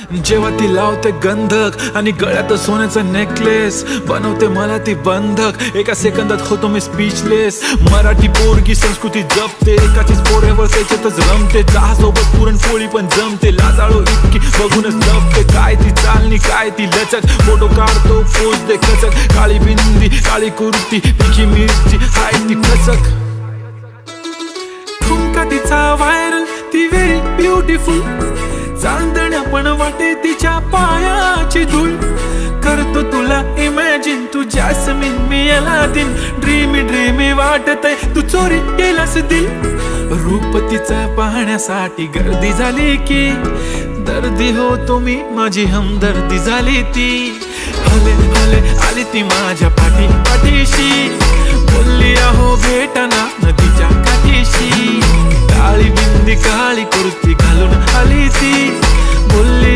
जेव्हा ती लावते गंधक आणि गळ्यात सोन्याचा नेकलेस, बनवते मला ती बंधक, एका सेकंदात होतो मी स्पीचलेस. मराठी पोरगी संस्कृती जपते, एकाचीच पोरेवर त्याच्यातच रमते. चहासोबत पुरणपोळी पण जमते, लाजाळू इतकी बघूनच लपते. काय ती चालणी, काय ती लचक, फोटो काढतो पोज दे खचक. काळी बिंदी, काळी कुर्ती, तिखी मिरची, हाय ती खचक. ठुमका तिचा व्हायरल, ती व्हेरी ब्युटिफुल. चांदण्या पण वाटे तिच्या पायाची धूळ. करतो तुला इमॅजिन, तू जॅस्मिन मी अलादीन. ड्रीमी ड्रीमी वाटतय तू चोरी केलास दिल. रूप तिचं पाहण्यासाठी गर्दी झाली की दर्दी होतो मी, माझी हमदर्दी झाली ती. हले हले आली ती माझ्या पाठी पाठीशी, बोलली अहो भेटाना नदीच्या काठीशी. काळी बिंदी, काळी कुर्ती घालून आली ती, बोलली